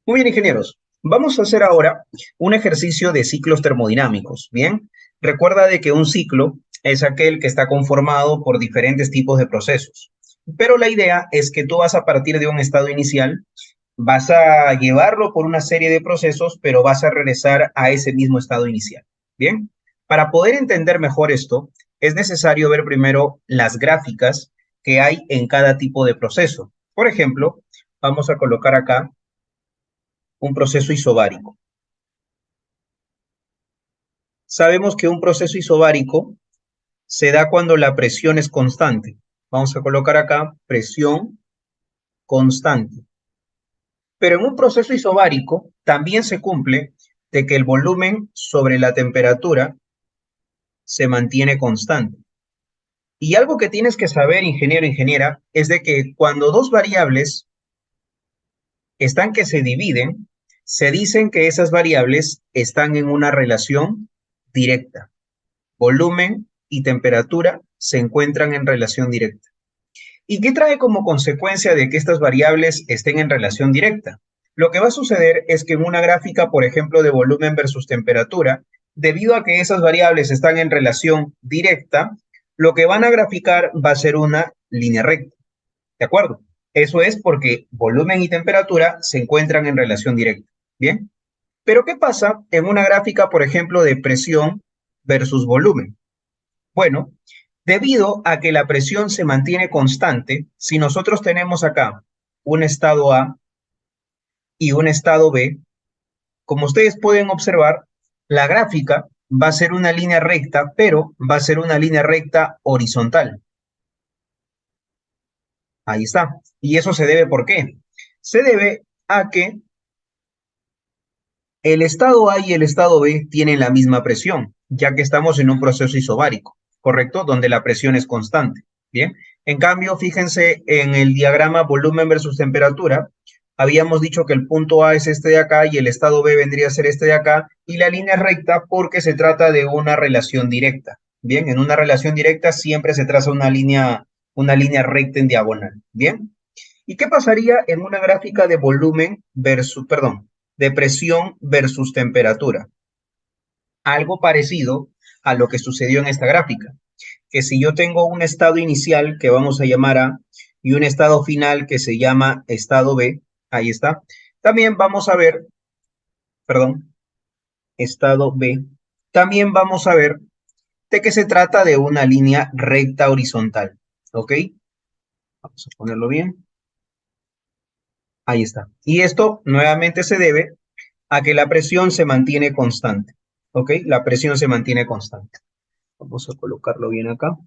Muy bien, ingenieros. Vamos a hacer ahora un ejercicio de ciclos termodinámicos. Bien, recuerda de que un ciclo es aquel que está conformado por diferentes tipos de procesos. Pero la idea es que tú vas a partir de un estado inicial, vas a llevarlo por una serie de procesos, pero vas a regresar a ese mismo estado inicial. Bien, para poder entender mejor esto, es necesario ver primero las gráficas que hay en cada tipo de proceso. Por ejemplo, vamos a colocar acá un proceso isobárico. Sabemos que un proceso isobárico se da cuando la presión es constante. Vamos a colocar acá presión constante. Pero en un proceso isobárico también se cumple de que el volumen sobre la temperatura se mantiene constante. Y algo que tienes que saber, ingeniero, ingeniera, es de que cuando dos variables están que se dividen, se dicen que esas variables están en una relación directa. Volumen y temperatura se encuentran en relación directa. ¿Y qué trae como consecuencia de que estas variables estén en relación directa? Lo que va a suceder es que en una gráfica, por ejemplo, de volumen versus temperatura, debido a que esas variables están en relación directa, lo que van a graficar va a ser una línea recta. ¿De acuerdo? Eso es porque volumen y temperatura se encuentran en relación directa. ¿Bien? Pero ¿qué pasa en una gráfica, por ejemplo, de presión versus volumen? Bueno, debido a que la presión se mantiene constante, si nosotros tenemos acá un estado A y un estado B, como ustedes pueden observar, la gráfica va a ser una línea recta, pero va a ser una línea recta horizontal. Ahí está. ¿Y eso se debe por qué? Se debe a que el estado A y el estado B tienen la misma presión, ya que estamos en un proceso isobárico, ¿correcto? Donde la presión es constante. Bien. En cambio, fíjense en el diagrama volumen versus temperatura. Habíamos dicho que el punto A es este de acá y el estado B vendría a ser este de acá y la línea es recta porque se trata de una relación directa. Bien, en una relación directa siempre se traza una línea recta en diagonal. Bien. ¿Y qué pasaría en una gráfica de volumen versus, perdón, de presión versus temperatura? Algo parecido a lo que sucedió en esta gráfica, que si yo tengo un estado inicial que vamos a llamar A y un estado final que se llama estado B, ahí está, también vamos a ver, perdón, estado B, también vamos a ver de que se trata de una línea recta horizontal, ¿ok? Vamos a ponerlo bien. Ahí está. Y esto nuevamente se debe a que la presión se mantiene constante. ¿Ok? La presión se mantiene constante. Vamos a colocarlo bien acá.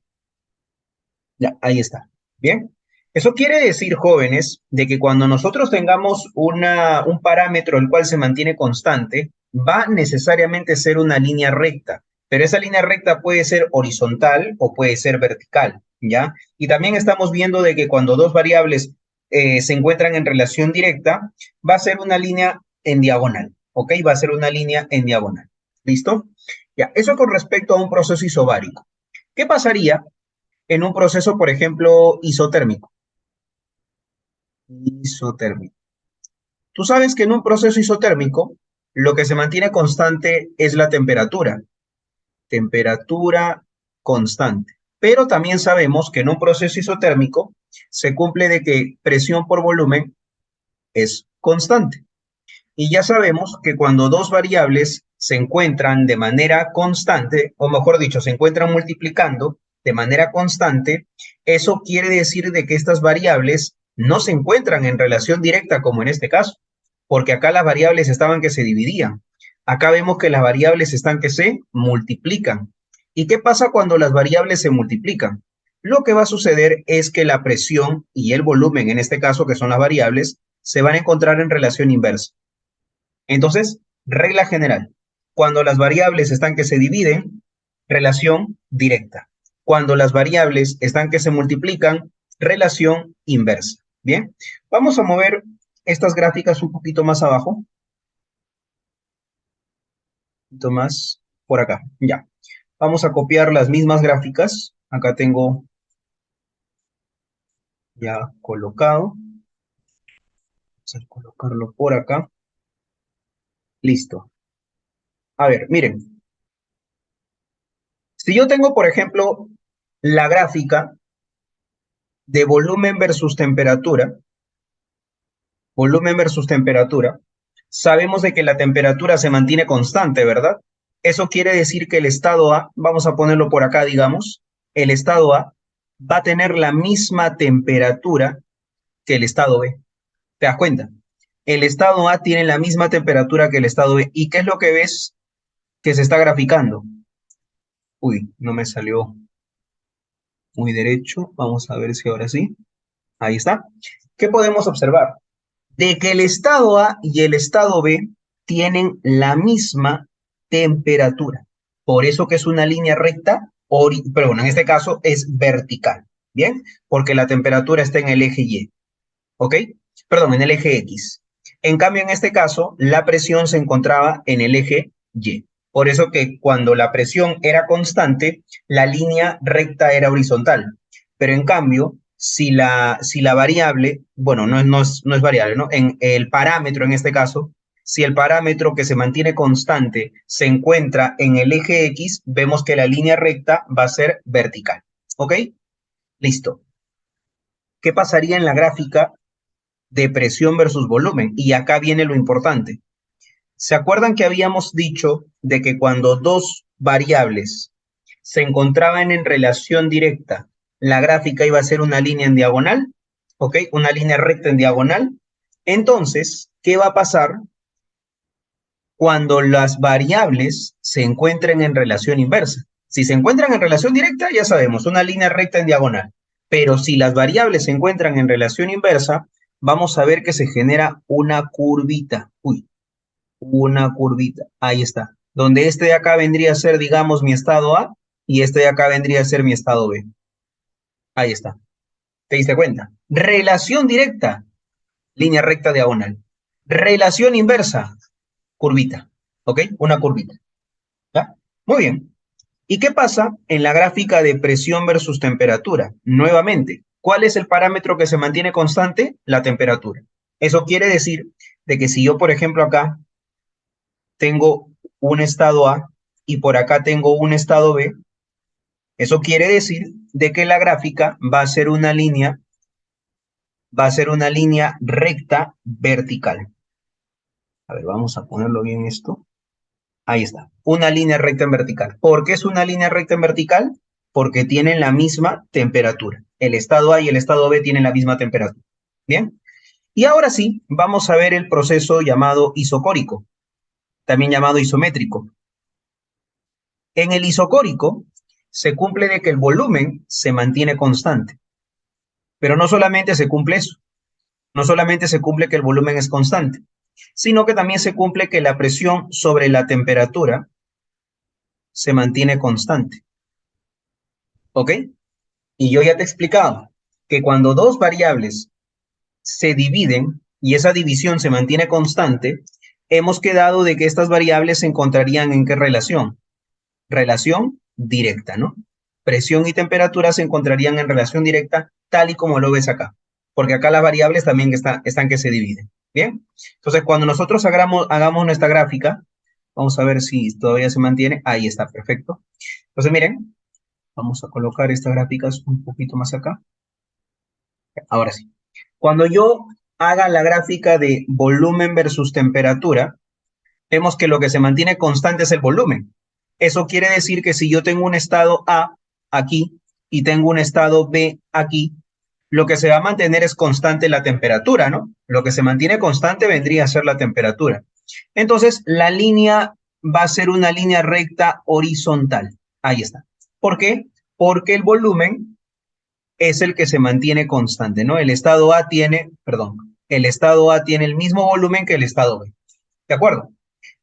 Ya, ahí está. Bien. Eso quiere decir, jóvenes, de que cuando nosotros tengamos un parámetro el cual se mantiene constante, va necesariamente a ser una línea recta, pero esa línea recta puede ser horizontal o puede ser vertical, ¿ya? Y también estamos viendo de que cuando dos variables se encuentran en relación directa, va a ser una línea en diagonal, ¿ok? Va a ser una línea en diagonal. ¿Listo? Ya, eso con respecto a un proceso isobárico. ¿Qué pasaría en un proceso, por ejemplo, isotérmico? Isotérmico. Tú sabes que en un proceso isotérmico, lo que se mantiene constante es la temperatura. Temperatura constante. Pero también sabemos que en un proceso isotérmico se cumple de que presión por volumen es constante. Y ya sabemos que cuando dos variables se encuentran de manera constante, o mejor dicho, se encuentran multiplicando de manera constante, eso quiere decir de que estas variables no se encuentran en relación directa como en este caso, porque acá las variables estaban que se dividían. Acá vemos que las variables están que se multiplican. ¿Y qué pasa cuando las variables se multiplican? Lo que va a suceder es que la presión y el volumen, en este caso que son las variables, se van a encontrar en relación inversa. Entonces, regla general, cuando las variables están que se dividen, relación directa. Cuando las variables están que se multiplican, relación inversa. Bien, vamos a mover estas gráficas un poquito más abajo, un poquito más por acá. Ya, vamos a copiar las mismas gráficas. Acá tengo ya colocado. Vamos a colocarlo por acá. Listo. A ver, miren. Si yo tengo, por ejemplo, la gráfica de volumen versus temperatura, sabemos de que la temperatura se mantiene constante, ¿verdad? Eso quiere decir que el estado A, vamos a ponerlo por acá, digamos, el estado A va a tener la misma temperatura que el estado B. ¿Te das cuenta? El estado A tiene la misma temperatura que el estado B. ¿Y qué es lo que ves que se está graficando? Uy, no me salió muy derecho. Vamos a ver si ahora sí. Ahí está. ¿Qué podemos observar? De que el estado A y el estado B tienen la misma temperatura. Por eso que es una línea recta, pero bueno, en este caso es vertical. ¿Bien? Porque la temperatura está en el eje Y. ¿Ok? Perdón, en el eje X. En cambio, en este caso, la presión se encontraba en el eje Y. Por eso que cuando la presión era constante, la línea recta era horizontal. Pero en cambio, si la variable, bueno, no es variable, ¿no? En el parámetro, en este caso, si el parámetro que se mantiene constante se encuentra en el eje X, vemos que la línea recta va a ser vertical. ¿Ok? Listo. ¿Qué pasaría en la gráfica de presión versus volumen? Y acá viene lo importante. ¿Se acuerdan que habíamos dicho de que cuando dos variables se encontraban en relación directa, la gráfica iba a ser una línea en diagonal? ¿Ok? Una línea recta en diagonal. Entonces, ¿qué va a pasar cuando las variables se encuentren en relación inversa? Si se encuentran en relación directa, ya sabemos, una línea recta en diagonal. Pero si las variables se encuentran en relación inversa, vamos a ver que se genera una curvita. Uy, una curvita. Ahí está. Donde este de acá vendría a ser, digamos, mi estado A y este de acá vendría a ser mi estado B. Ahí está. ¿Te diste cuenta? Relación directa, línea recta diagonal. Relación inversa, curvita. ¿Ok? Una curvita. ¿Ya? Muy bien. ¿Y qué pasa en la gráfica de presión versus temperatura? Nuevamente, ¿cuál es el parámetro que se mantiene constante? La temperatura. Eso quiere decir de que si yo, por ejemplo, acá tengo un estado A y por acá tengo un estado B, eso quiere decir de que la gráfica va a ser una línea recta vertical. A ver, vamos a ponerlo bien esto. Ahí está, una línea recta en vertical. ¿Por qué es una línea recta en vertical? Porque tienen la misma temperatura. El estado A y el estado B tienen la misma temperatura. Bien. Y ahora sí, vamos a ver el proceso llamado isocórico, también llamado isométrico. En el isocórico se cumple de que el volumen se mantiene constante. Pero no solamente se cumple eso, no solamente se cumple que el volumen es constante, sino que también se cumple que la presión sobre la temperatura se mantiene constante. ¿Ok? Y yo ya te he explicado que cuando dos variables se dividen y esa división se mantiene constante, hemos quedado de que estas variables se encontrarían en qué relación. Relación directa, ¿no? Presión y temperatura se encontrarían en relación directa, tal y como lo ves acá, porque acá las variables también están que se dividen. Bien, entonces cuando nosotros hagamos nuestra gráfica, vamos a ver si todavía se mantiene. Ahí está, perfecto. Entonces miren, vamos a colocar estas gráficas un poquito más acá. Ahora sí. Cuando yo haga la gráfica de volumen versus temperatura, vemos que lo que se mantiene constante es el volumen. Eso quiere decir que si yo tengo un estado A aquí y tengo un estado B aquí, lo que se va a mantener es constante la temperatura, ¿no? Lo que se mantiene constante vendría a ser la temperatura. Entonces, la línea va a ser una línea recta horizontal. Ahí está. ¿Por qué? Porque el volumen es el que se mantiene constante, ¿no? El estado A tiene el mismo volumen que el estado B. ¿De acuerdo?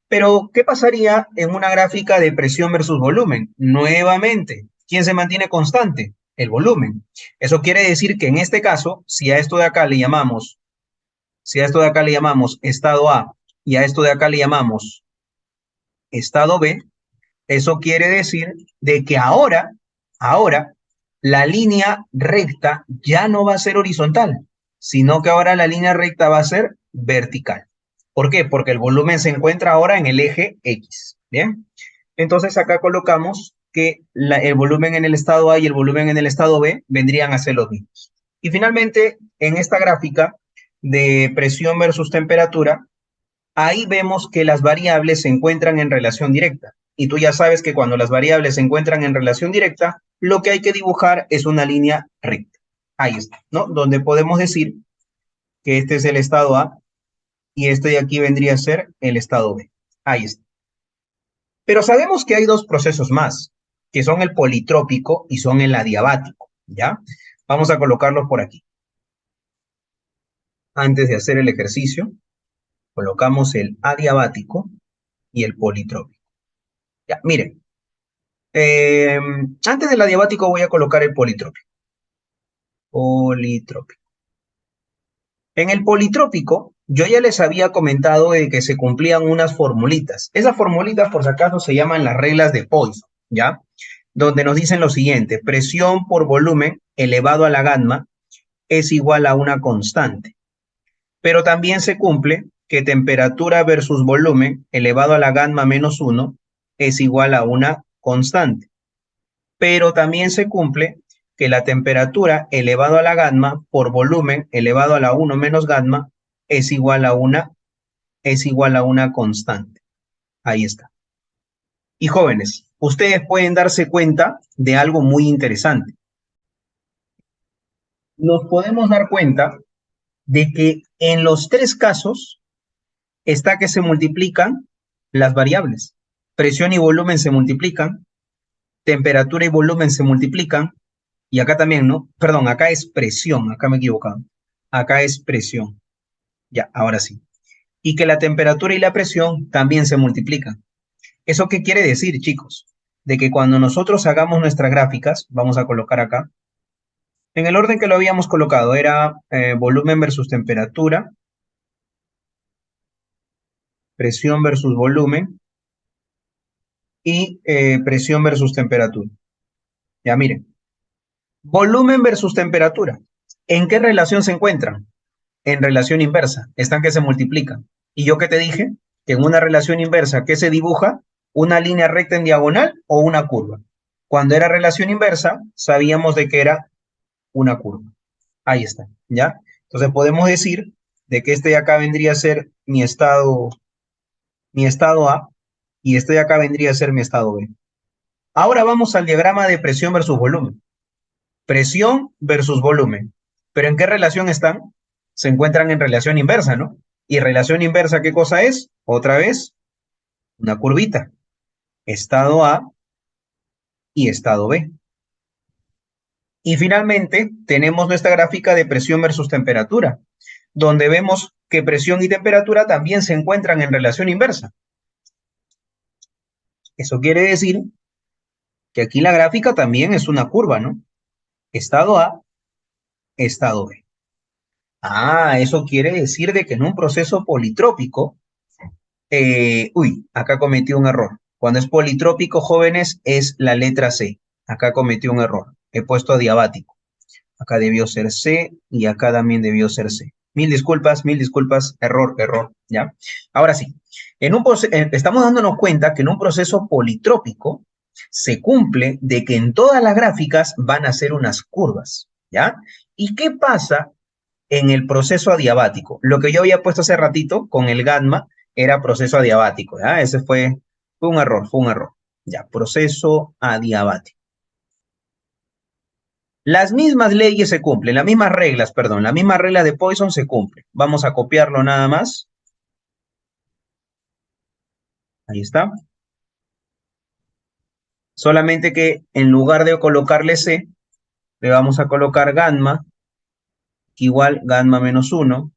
Pero, ¿qué pasaría en una gráfica de presión versus volumen? Nuevamente, ¿quién se mantiene constante? El volumen. Eso quiere decir que en este caso, si a esto de acá le llamamos estado A y a esto de acá le llamamos estado B, eso quiere decir de que ahora, la línea recta ya no va a ser horizontal, sino que ahora la línea recta va a ser vertical. ¿Por qué? Porque el volumen se encuentra ahora en el eje X. Bien. Entonces acá colocamos que el volumen en el estado A y el volumen en el estado B vendrían a ser los mismos. Y finalmente, en esta gráfica de presión versus temperatura, ahí vemos que las variables se encuentran en relación directa. Y tú ya sabes que cuando las variables se encuentran en relación directa, lo que hay que dibujar es una línea recta. Ahí está, ¿no? Donde podemos decir que este es el estado A y este de aquí vendría a ser el estado B. Ahí está. Pero sabemos que hay dos procesos más, que son el politrópico y son el adiabático, ¿ya? Vamos a colocarlos por aquí. Antes de hacer el ejercicio, colocamos el adiabático y el politrópico. Ya, miren. Antes del adiabático voy a colocar el politrópico. Politrópico. En el politrópico, yo ya les había comentado de que se cumplían unas formulitas. Esas formulitas, por si acaso, se llaman las reglas de Poisson, ¿ya? Donde nos dicen lo siguiente: presión por volumen elevado a la gamma es igual a una constante. Pero también se cumple que temperatura versus volumen elevado a la gamma menos 1 es igual a una constante. Pero también se cumple que la temperatura elevado a la gamma por volumen elevado a la 1 menos gamma es igual a una constante. Ahí está. Y jóvenes, ustedes pueden darse cuenta de algo muy interesante. Nos podemos dar cuenta de que en los tres casos está que se multiplican las variables. Presión y volumen se multiplican, temperatura y volumen se multiplican, y acá también, ¿no? Perdón, acá es presión, acá me he equivocado. Acá es presión. Ya, ahora sí. Y que la temperatura y la presión también se multiplican. ¿Eso qué quiere decir, chicos? De que cuando nosotros hagamos nuestras gráficas, vamos a colocar acá, en el orden que lo habíamos colocado, era volumen versus temperatura, presión versus volumen y presión versus temperatura. Ya, miren. Volumen versus temperatura. ¿En qué relación se encuentran? En relación inversa. Están que se multiplican. ¿Y yo qué te dije? Que en una relación inversa, ¿qué se dibuja? ¿Una línea recta en diagonal o una curva? Cuando era relación inversa, sabíamos de que era una curva. Ahí está, ¿ya? Entonces podemos decir de que este de acá vendría a ser mi estado A y este de acá vendría a ser mi estado B. Ahora vamos al diagrama de presión versus volumen. Presión versus volumen. ¿Pero en qué relación están? Se encuentran en relación inversa, ¿no? ¿Y relación inversa qué cosa es? Otra vez, una curvita. Estado A y estado B. Y finalmente, tenemos nuestra gráfica de presión versus temperatura, donde vemos que presión y temperatura también se encuentran en relación inversa. Eso quiere decir que aquí la gráfica también es una curva, ¿no? Estado A, estado B. Ah, eso quiere decir de que en un proceso politrópico, acá cometí un error. Cuando es politrópico, jóvenes, es la letra C. Acá cometí un error. He puesto adiabático. Acá debió ser C y acá también debió ser C. Mil disculpas, error, ¿ya? Ahora sí, estamos dándonos cuenta que en un proceso politrópico se cumple de que en todas las gráficas van a ser unas curvas, ¿ya? ¿Y qué pasa en el proceso adiabático? Lo que yo había puesto hace ratito con el gamma era proceso adiabático, ¿ya? Ese fue un error, ya, proceso adiabático. Las mismas leyes se cumplen, las mismas reglas de Poisson se cumplen. Vamos a copiarlo nada más. Ahí está. Solamente que en lugar de colocarle C, le vamos a colocar gamma, igual gamma menos 1,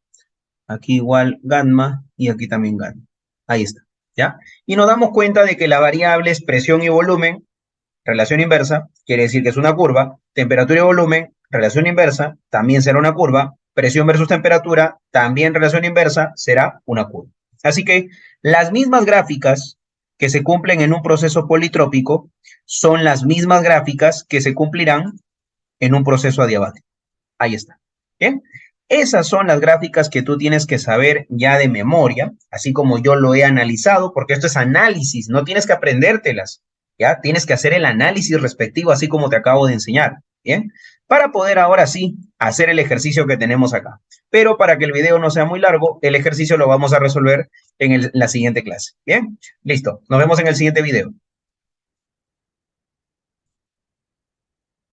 aquí igual gamma y aquí también gamma. Ahí está, ¿ya? Y nos damos cuenta de que la variable es presión y volumen, relación inversa, quiere decir que es una curva, temperatura y volumen, relación inversa, también será una curva, presión versus temperatura, también relación inversa, será una curva. Así que las mismas gráficas que se cumplen en un proceso politrópico son las mismas gráficas que se cumplirán en un proceso adiabático. Ahí está. Bien. Esas son las gráficas que tú tienes que saber ya de memoria, así como yo lo he analizado, porque esto es análisis, no tienes que aprendértelas, ¿ya? Tienes que hacer el análisis respectivo, así como te acabo de enseñar, ¿bien? Para poder ahora sí hacer el ejercicio que tenemos acá. Pero para que el video no sea muy largo, el ejercicio lo vamos a resolver en la siguiente clase, ¿bien? Listo, nos vemos en el siguiente video.